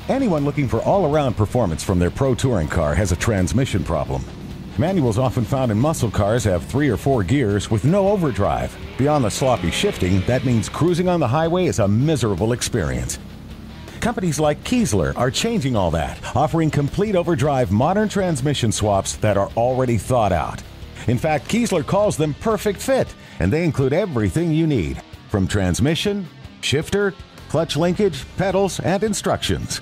Anyone looking for all-around performance from their pro touring car has a transmission problem. Manuals often found in muscle cars have 3 or 4 gears with no overdrive. Beyond the sloppy shifting, that means cruising on the highway is a miserable experience. Companies like Keisler are changing all that, offering complete overdrive modern transmission swaps that are already thought out. In fact, Keisler calls them Perfect Fit, and they include everything you need, from transmission, shifter, clutch linkage, pedals, and instructions.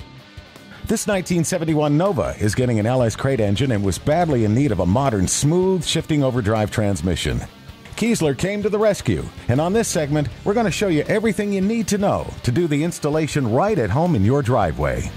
This 1971 Nova is getting an LS crate engine and was badly in need of a modern, smooth, shifting overdrive transmission. Keisler came to the rescue, and on this segment, we're going to show you everything you need to know to do the installation right at home in your driveway.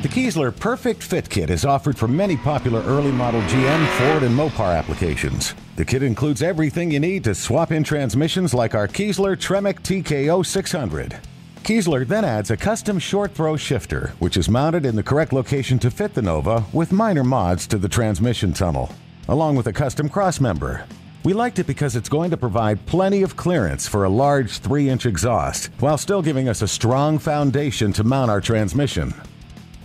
The Keisler Perfect Fit Kit is offered for many popular early model GM, Ford, and Mopar applications. The kit includes everything you need to swap in transmissions like our Keisler Tremec TKO 600. Keisler then adds a custom short throw shifter, which is mounted in the correct location to fit the Nova with minor mods to the transmission tunnel, along with a custom crossmember. We liked it because it's going to provide plenty of clearance for a large 3-inch exhaust, while still giving us a strong foundation to mount our transmission.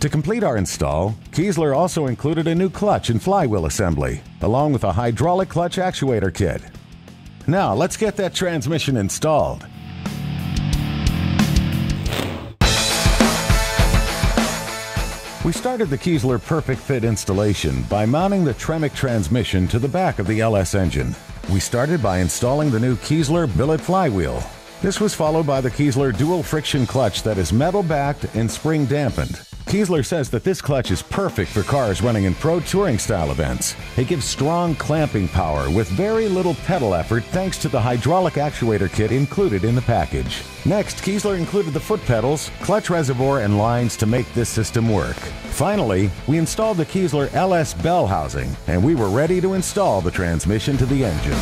To complete our install, Keisler also included a new clutch and flywheel assembly, along with a hydraulic clutch actuator kit. Now, let's get that transmission installed. We started the Keisler Perfect Fit installation by mounting the Tremec transmission to the back of the LS engine. We started by installing the new Keisler billet flywheel. This was followed by the Keisler dual friction clutch that is metal-backed and spring-dampened. Keisler says that this clutch is perfect for cars running in pro touring style events. It gives strong clamping power with very little pedal effort thanks to the hydraulic actuator kit included in the package. Next, Keisler included the foot pedals, clutch reservoir, and lines to make this system work. Finally, we installed the Keisler LS bell housing, and we were ready to install the transmission to the engine.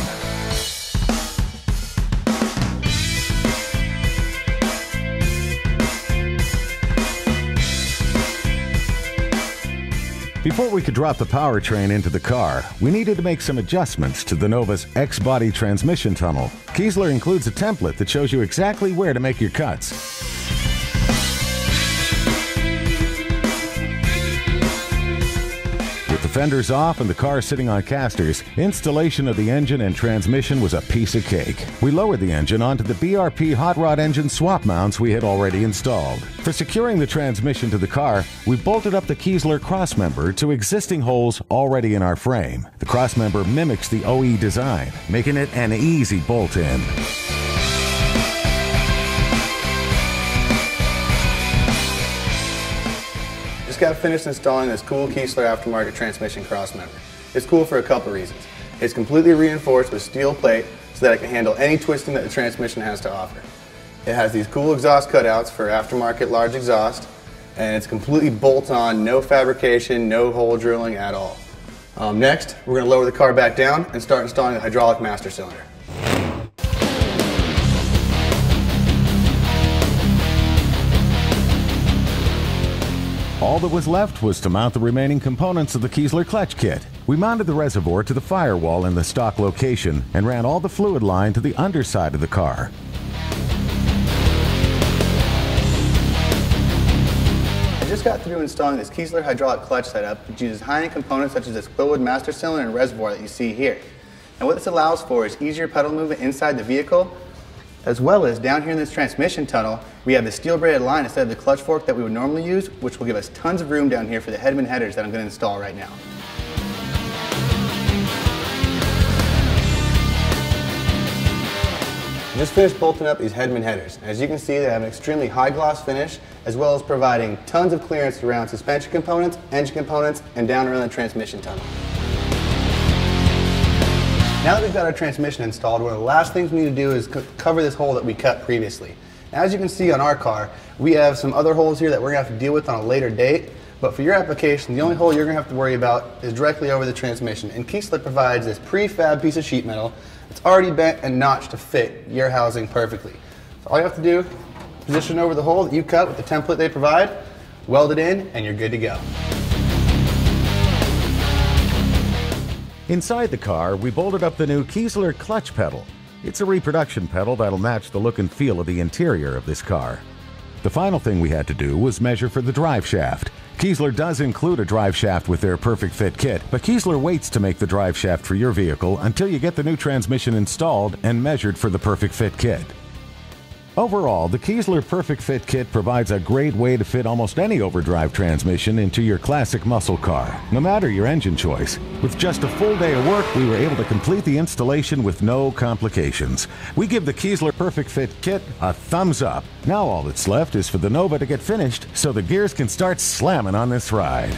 Before we could drop the powertrain into the car, we needed to make some adjustments to the Nova's X-body transmission tunnel. Keisler includes a template that shows you exactly where to make your cuts. With the fenders off and the car sitting on casters, installation of the engine and transmission was a piece of cake. We lowered the engine onto the BRP hot rod engine swap mounts we had already installed. For securing the transmission to the car, we bolted up the Keisler crossmember to existing holes already in our frame. The crossmember mimics the OE design, making it an easy bolt-in. Just got finished installing this cool Keisler aftermarket transmission crossmember. It's cool for a couple reasons. It's completely reinforced with steel plate so that it can handle any twisting that the transmission has to offer. It has these cool exhaust cutouts for aftermarket large exhaust, and it's completely bolt-on, no fabrication, no hole drilling at all. Next, we're going to lower the car back down and start installing the hydraulic master cylinder. All that was left was to mount the remaining components of the Keisler clutch kit. We mounted the reservoir to the firewall in the stock location and ran all the fluid line to the underside of the car. I just got through installing this Keisler hydraulic clutch setup, which uses high-end components such as this Quillwood master cylinder and reservoir that you see here. And what this allows for is easier pedal movement inside the vehicle, as well as down here in this transmission tunnel, we have the steel braided line instead of the clutch fork that we would normally use, which will give us tons of room down here for the Hedman headers that I'm going to install right now. I just finished bolting up these Hedman headers. As you can see, they have an extremely high gloss finish, as well as providing tons of clearance around suspension components, engine components, and down around the transmission tunnel. Now that we've got our transmission installed, one of the last things we need to do is cover this hole that we cut previously. Now, as you can see on our car, we have some other holes here that we're going to have to deal with on a later date, but for your application, the only hole you're going to have to worry about is directly over the transmission. And Keisler provides this prefab piece of sheet metal that's already bent and notched to fit your housing perfectly. So all you have to do Position over the hole that you cut with the template they provide, weld it in, and you're good to go. Inside the car, we bolted up the new Keisler clutch pedal. It's a reproduction pedal that'll match the look and feel of the interior of this car. The final thing we had to do was measure for the drive shaft. Keisler does include a drive shaft with their Perfect Fit Kit, but Keisler waits to make the drive shaft for your vehicle until you get the new transmission installed and measured for the Perfect Fit Kit. Overall, the Keisler Perfect Fit Kit provides a great way to fit almost any overdrive transmission into your classic muscle car, no matter your engine choice. With just a full day of work, we were able to complete the installation with no complications. We give the Keisler Perfect Fit Kit a thumbs up. Now all that's left is for the Nova to get finished so the gears can start slamming on this ride.